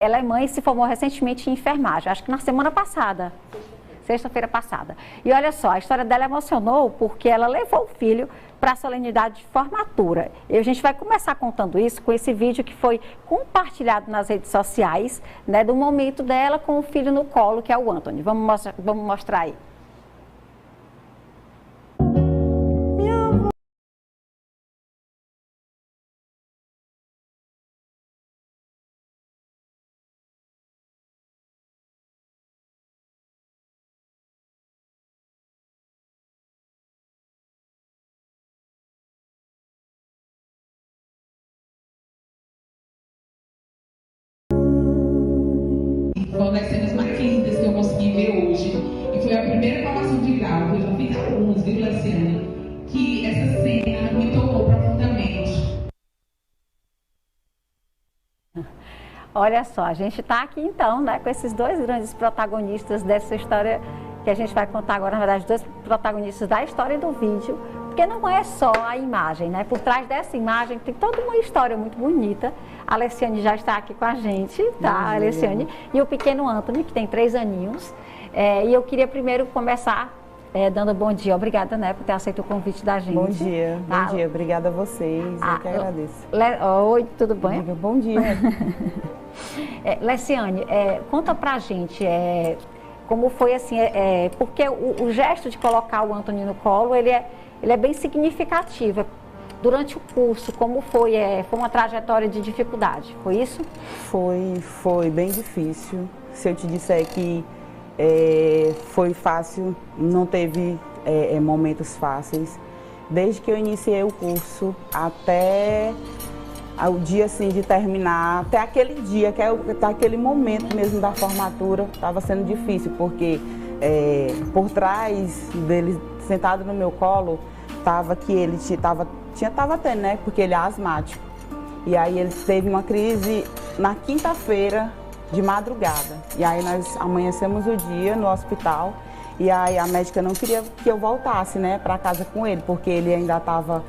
Ela é mãe e se formou recentemente em enfermagem, acho que na semana passada, sexta-feira passada. E olha só, a história dela emocionou porque ela levou o filho para a solenidade de formatura. E a gente vai começar contando isso com esse vídeo que foi compartilhado nas redes sociais, né, do momento dela com o filho no colo, que é o Anthony. Vamos mostrar aí. Foi uma das cenas mais lindas que eu consegui ver hoje. E foi a primeira formação de grau, eu já fiz algumas, viu, Luciana? Que essa cena me tocou profundamente. Olha só, a gente está aqui então, né, com esses dois grandes protagonistas dessa história que a gente vai contar agora, na verdade, dois protagonistas da história do vídeo, porque não é só a imagem, né? Por trás dessa imagem tem toda uma história muito bonita. A Alessiane já está aqui com a gente, tá, Alessiane? E o pequeno Anthony, que tem 3 aninhos. E eu queria primeiro começar dando bom dia. Obrigada, né, por ter aceito o convite da gente. Bom dia, bom dia. Obrigada a vocês, eu que agradeço. Oi, tudo bem? Bom dia. Alessiane, conta pra gente como foi assim, porque o gesto de colocar o Anthony no colo, ele é bem significativo. Durante o curso, como foi? Foi uma trajetória de dificuldade, foi isso? Foi bem difícil. Se eu te disser que foi fácil, não teve momentos fáceis. Desde que eu iniciei o curso até o dia assim, de terminar, até aquele dia, que é aquele momento mesmo da formatura, estava sendo difícil, porque por trás dele, sentado no meu colo, estava que ele estava tendo, né? Porque ele é asmático. E aí ele teve uma crise na quinta-feira de madrugada. E aí nós amanhecemos o dia no hospital. E aí a médica não queria que eu voltasse, né, para casa com ele, porque ele ainda estava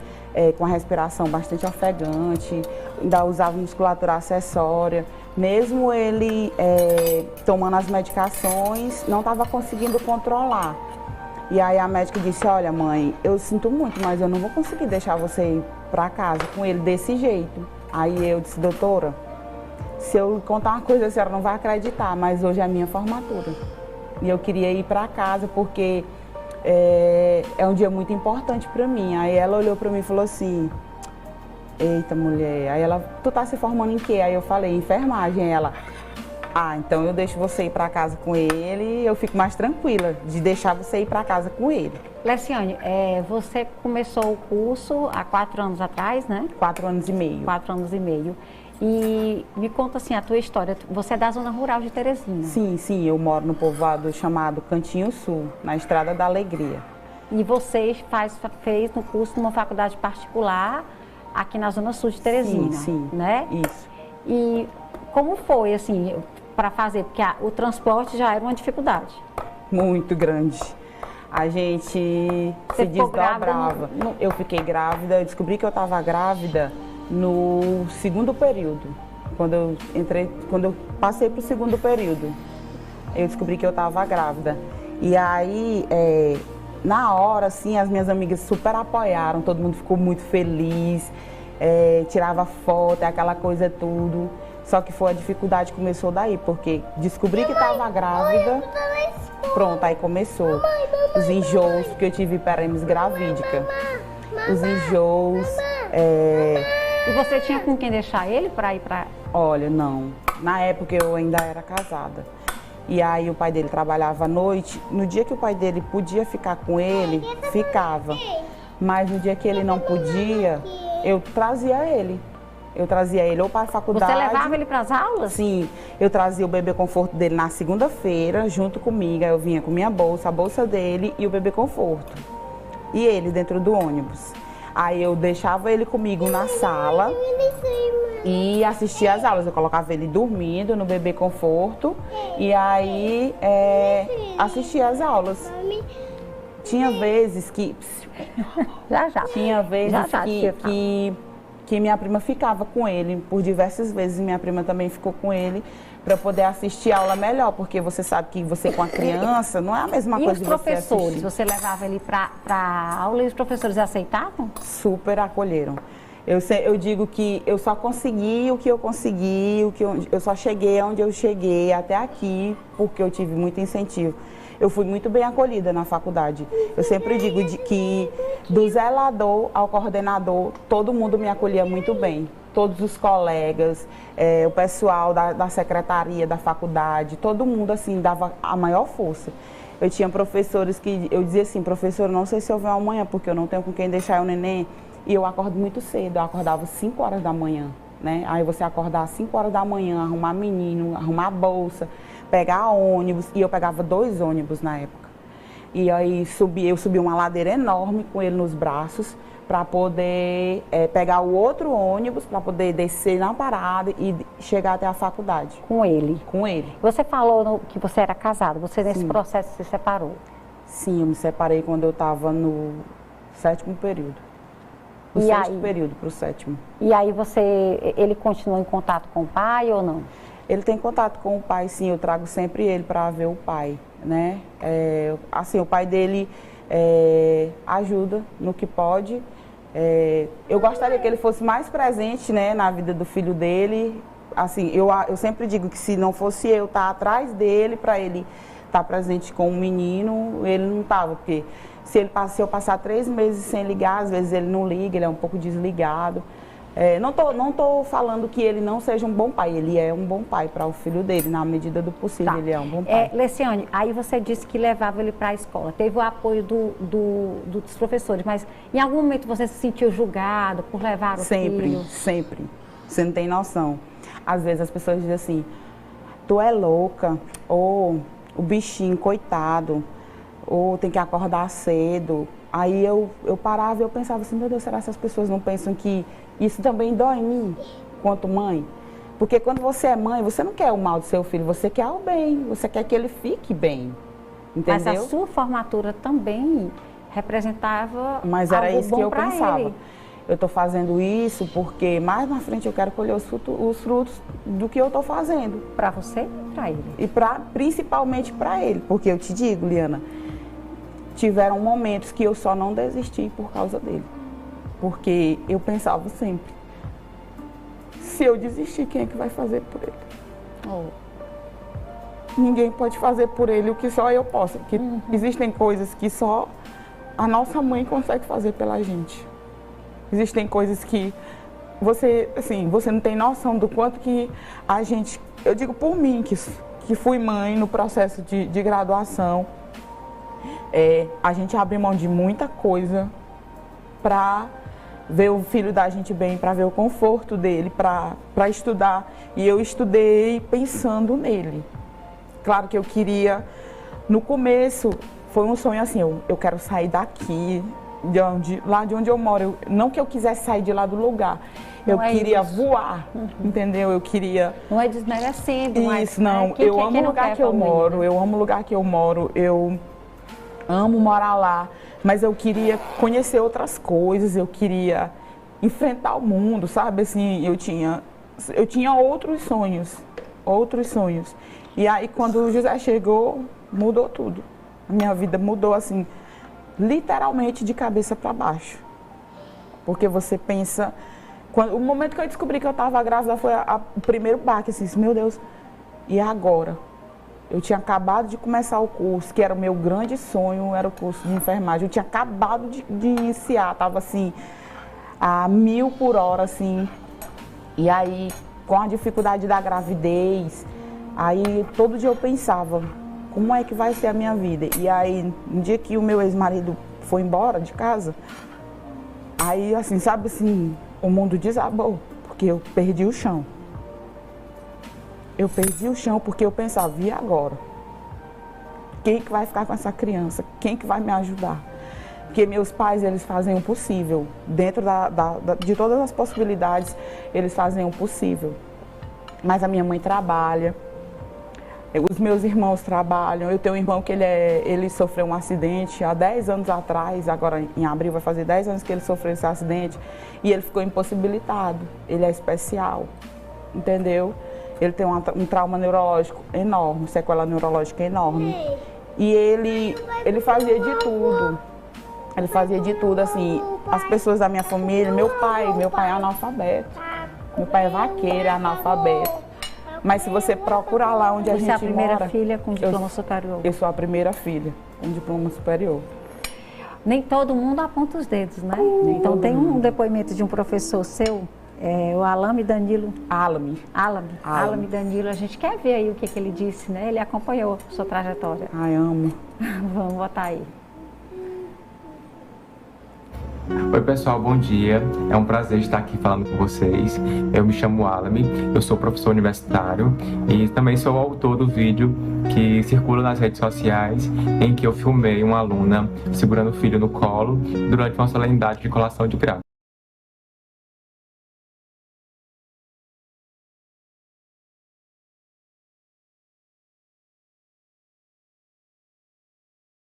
com a respiração bastante ofegante, ainda usava musculatura acessória. Mesmo ele tomando as medicações, não estava conseguindo controlar. E aí a médica disse, olha mãe, eu sinto muito, mas eu não vou conseguir deixar você ir para casa com ele desse jeito. Aí eu disse, doutora, se eu contar uma coisa a senhora não vai acreditar, mas hoje é a minha formatura. E eu queria ir para casa porque é um dia muito importante para mim. Aí ela olhou para mim e falou assim, eita mulher, aí ela, tu tá se formando em quê? Aí eu falei, enfermagem. Aí ela, então eu deixo você ir para casa com ele e eu fico mais tranquila de deixar você ir para casa com ele. Alessiane, você começou o curso há 4 anos atrás, né? 4 anos e meio. 4 anos e meio. E me conta assim a tua história. Você é da zona rural de Teresina? Sim, eu moro no povoado chamado Cantinho Sul, na Estrada da Alegria. E você fez no curso numa faculdade particular aqui na zona sul de Teresina, sim, né? Isso. E como foi assim para fazer? Porque o transporte já era uma dificuldade. Muito grande. A gente se desdobrava. Eu fiquei grávida, eu descobri que eu estava grávida no segundo período. Quando eu passei para o segundo período, eu descobri que eu estava grávida. E aí, na hora, assim, as minhas amigas super apoiaram, todo mundo ficou muito feliz, tirava foto, aquela coisa tudo. Só que foi a dificuldade que começou daí, porque descobri que estava grávida, pronto, aí começou. Os enjoos, porque eu tive hiperemes gravídica. Os enjoos. E você tinha com quem deixar ele para ir para... Olha, não. Na época eu ainda era casada. E aí o pai dele trabalhava à noite. No dia que o pai dele podia ficar com ele, ficava. Mas no dia que ele não podia, eu trazia ele. Eu trazia ele ou para a faculdade... Você levava ele para as aulas? Sim, eu trazia o bebê conforto dele na segunda-feira, junto comigo. Aí eu vinha com minha bolsa, a bolsa dele e o bebê conforto. E ele dentro do ônibus. Aí eu deixava ele comigo na sala e assistia às aulas. Eu colocava ele dormindo no bebê conforto e aí assistia às aulas. Tinha vezes que... Tinha vezes que minha prima ficava com ele, por diversas vezes minha prima também ficou com ele, para poder assistir a aula melhor, porque você sabe que você com a criança não é a mesma coisa de você assistir. E os professores, você levava ele para aula e os professores aceitavam? Super acolheram. Eu digo que eu só consegui o que eu consegui, eu só cheguei onde eu cheguei até aqui, porque eu tive muito incentivo. Eu fui muito bem acolhida na faculdade. Eu sempre digo que do zelador ao coordenador, todo mundo me acolhia muito bem. Todos os colegas, o pessoal da secretaria da faculdade, todo mundo assim dava a maior força. Eu tinha professores que eu dizia assim, professor, não sei se eu venho amanhã, porque eu não tenho com quem deixar o neném. E eu acordo muito cedo, eu acordava às 5 horas da manhã, né? Aí você acordar às 5 horas da manhã, arrumar menino, arrumar bolsa, pegar ônibus, e eu pegava 2 ônibus na época. E aí eu subi uma ladeira enorme com ele nos braços, para poder pegar o outro ônibus, para poder descer na parada e chegar até a faculdade. Com ele? Com ele. Você falou que você era casado, você nesse processo se separou? Sim, eu me separei quando eu estava no 7º período. Do 6º período para o 7º. E aí ele continua em contato com o pai ou não? Ele tem contato com o pai, sim, eu trago sempre ele para ver o pai, né? Assim, o pai dele ajuda no que pode. Eu gostaria que ele fosse mais presente, né, na vida do filho dele. Assim, eu sempre digo que se não fosse eu estar atrás dele, para ele estar presente com o menino, ele não estava, porque se eu passar 3 meses sem ligar, às vezes ele não liga, ele é um pouco desligado. Não tô falando que ele não seja um bom pai, ele é um bom pai para o filho dele, na medida do possível, ele é um bom pai. Leciane, aí você disse que levava ele para a escola, teve o apoio dos professores, mas em algum momento você se sentiu julgado por levar o filho? Sempre. Você não tem noção. Às vezes as pessoas dizem assim, tu é louca, ou o bichinho, coitado, ou tem que acordar cedo. Aí eu parava e eu pensava assim, meu Deus, será que as pessoas não pensam que isso também dói em mim, quanto mãe? Porque quando você é mãe, você não quer o mal do seu filho, você quer o bem, você quer que ele fique bem, entendeu? Mas a sua formatura também representava Mas era algo isso que eu bom pensava. ele. Eu estou fazendo isso porque mais na frente eu quero colher os frutos do que eu estou fazendo. Para você e para ele? E principalmente para ele, porque eu te digo, Liana, tiveram momentos que eu só não desisti por causa dele. Porque eu pensava sempre, se eu desistir, quem é que vai fazer por ele? Ninguém pode fazer por ele o que só eu posso. Porque existem coisas que só a nossa mãe consegue fazer pela gente. Existem coisas que você não tem noção do quanto que a gente... Eu digo por mim, que fui mãe no processo de graduação. A gente abre mão de muita coisa para ver o filho da gente bem, para ver o conforto dele, para estudar. E eu estudei pensando nele. Claro que eu queria, no começo, foi um sonho assim, eu quero sair daqui, lá de onde eu moro. Não que eu quisesse sair de lá do lugar, eu queria voar, entendeu? Eu queria... Não é desmerecendo, mas... Isso, não, eu amo o lugar que eu moro, eu amo o lugar que eu moro, eu amo morar lá, mas eu queria conhecer outras coisas, eu queria enfrentar o mundo, sabe? Assim, eu tinha outros sonhos. E aí, quando o José chegou, mudou tudo. A minha vida mudou, assim, literalmente de cabeça para baixo. Porque você pensa... o momento que eu descobri que eu estava grávida foi o primeiro baque, assim, meu Deus, e agora? Eu tinha acabado de começar o curso, que era o meu grande sonho, era o curso de enfermagem. Eu tinha acabado de iniciar, estava assim, a 1000 por hora, assim. E aí, com a dificuldade da gravidez, aí todo dia eu pensava, como é que vai ser a minha vida? E aí, no dia que o meu ex-marido foi embora de casa, aí, assim, sabe assim, o mundo desabou, porque eu perdi o chão. Eu perdi o chão porque eu pensava, e agora? Quem que vai ficar com essa criança? Quem que vai me ajudar? Porque meus pais, eles fazem o possível. Dentro de todas as possibilidades, eles fazem o possível. Mas a minha mãe trabalha, os meus irmãos trabalham. Eu tenho um irmão que ele sofreu um acidente há 10 anos atrás, agora em abril vai fazer 10 anos que ele sofreu esse acidente, e ele ficou impossibilitado. Ele é especial, entendeu? ele tem um trauma neurológico enorme, sequela neurológica enorme. E ele fazia de tudo. Ele fazia de tudo, assim, as pessoas da minha família, meu pai é analfabeto. Meu pai é vaqueiro, é analfabeto. Mas se você procurar lá onde a gente mora... Você é a primeira filha com diploma superior? Eu sou a primeira filha com diploma superior. Nem todo mundo aponta os dedos, né? Então tem um depoimento de um professor seu, o Alame Danilo. Alame Danilo, a gente quer ver aí o que ele disse, né? Ele acompanhou a sua trajetória. Ai, amo. Vamos botar aí. Oi pessoal, bom dia. É um prazer estar aqui falando com vocês. Eu me chamo Alame, eu sou professor universitário e também sou o autor do vídeo que circula nas redes sociais em que eu filmei uma aluna segurando o filho no colo durante uma solenidade de colação de grau.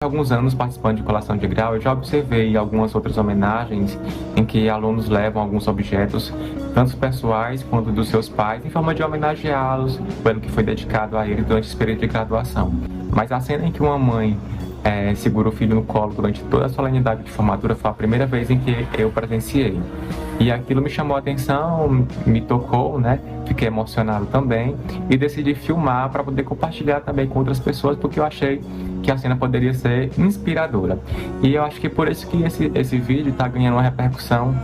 Há alguns anos participando de colação de grau, eu já observei algumas outras homenagens em que alunos levam alguns objetos, tanto pessoais quanto dos seus pais, em forma de homenageá-los pelo que foi dedicado a ele durante esse período de graduação. Mas a cena em que uma mãe segura o filho no colo durante toda a solenidade de formatura foi a primeira vez em que eu presenciei. E aquilo me chamou a atenção, me tocou, né? Fiquei emocionado também e decidi filmar para poder compartilhar também com outras pessoas, porque eu achei que a cena poderia ser inspiradora. E eu acho que por isso que esse vídeo está ganhando uma repercussão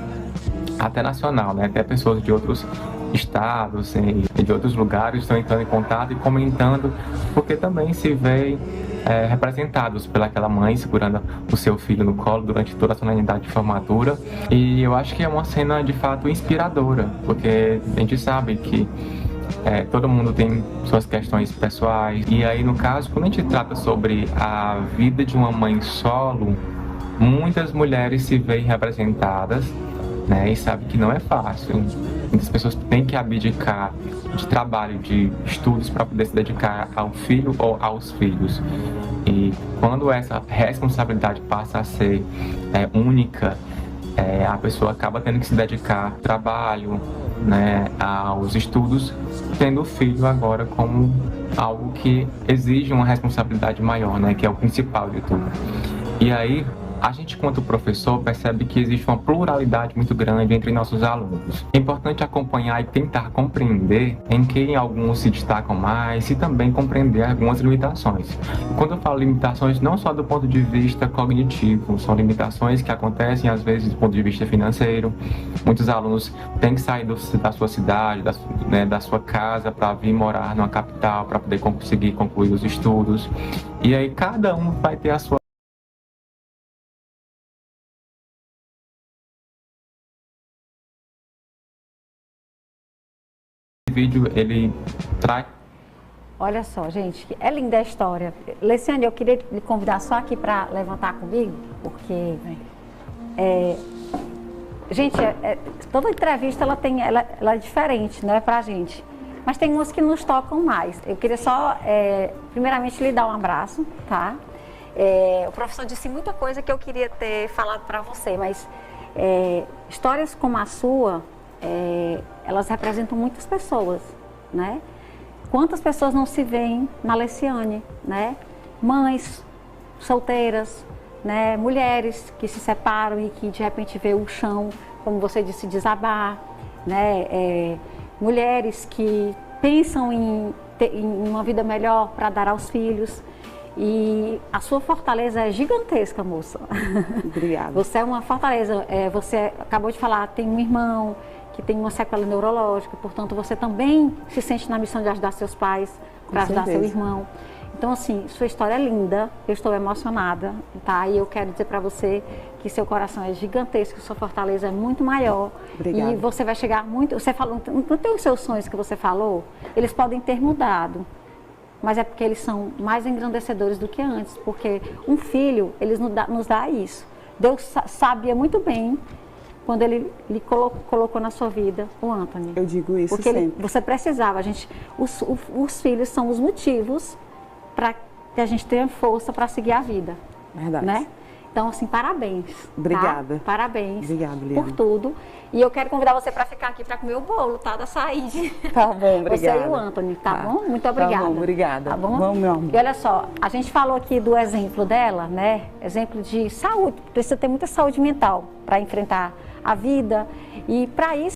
até nacional, né? Até pessoas de outros estados e de outros lugares estão entrando em contato e comentando, porque também se veem representados pelaquela mãe segurando o seu filho no colo durante toda a solenidade de formatura. E eu acho que é uma cena de fato inspiradora, porque a gente sabe que todo mundo tem suas questões pessoais. E aí, no caso, quando a gente trata sobre a vida de uma mãe solo, muitas mulheres se veem representadas, né? E sabe que não é fácil. Muitas pessoas têm que abdicar de trabalho, de estudos para poder se dedicar ao filho ou aos filhos. E quando essa responsabilidade passa a ser única, a pessoa acaba tendo que se dedicar ao trabalho, né, aos estudos, tendo o filho agora como algo que exige uma responsabilidade maior, né, que é o principal de tudo. E aí, a gente, quanto professor, percebe que existe uma pluralidade muito grande entre nossos alunos. É importante acompanhar e tentar compreender em quem alguns se destacam mais e também compreender algumas limitações. E quando eu falo limitações, não só do ponto de vista cognitivo, são limitações que acontecem às vezes do ponto de vista financeiro. Muitos alunos têm que sair da sua cidade, da sua casa, para vir morar numa capital, para poder conseguir concluir os estudos. E aí cada um vai ter a sua vídeo, ele traz... Olha só, gente, é linda a história. Leciane, eu queria lhe convidar só aqui para levantar comigo, porque... gente, toda entrevista ela é diferente, né, pra gente. Mas tem umas que nos tocam mais. Eu queria só, primeiramente, lhe dar um abraço, tá? O professor disse muita coisa que eu queria ter falado para você, mas histórias como a sua... elas representam muitas pessoas, né? Quantas pessoas não se veem na Leciane, né? Mães solteiras, né? Mulheres que se separam e que de repente vê o chão, como você disse, desabar, né? Mulheres que pensam em uma vida melhor para dar aos filhos. E a sua fortaleza é gigantesca, moça. Obrigada. Você é uma fortaleza. Você acabou de falar, tem um irmão que tem uma sequela neurológica, portanto você também se sente na missão de ajudar seus pais, para ajudar seu irmão. Então, assim, sua história é linda, eu estou emocionada, tá? E eu quero dizer para você que seu coração é gigantesco, sua fortaleza é muito maior. Obrigada. E você vai chegar muito... Você falou, não tem os seus sonhos que você falou? Eles podem ter mudado, mas é porque eles são mais engrandecedores do que antes, porque um filho, ele nos dá isso. Deus sabia muito bem quando ele lhe colocou na sua vida o Anthony. Eu digo isso porque sempre. Você precisava, os filhos são os motivos para que a gente tenha força para seguir a vida. Verdade. Né? Então, assim, parabéns. Obrigada. Tá? Parabéns. Obrigada, Liane. Por tudo. E eu quero convidar você para ficar aqui para comer o bolo, tá? Da Saíde. Tá bom, obrigada. Você e o Anthony, tá bom? Muito obrigada. Tá bom, obrigada. Tá bom? Vamos, meu amor. E olha só, a gente falou aqui do exemplo dela, né? Exemplo de saúde. Precisa ter muita saúde mental para enfrentar a vida. E para isso,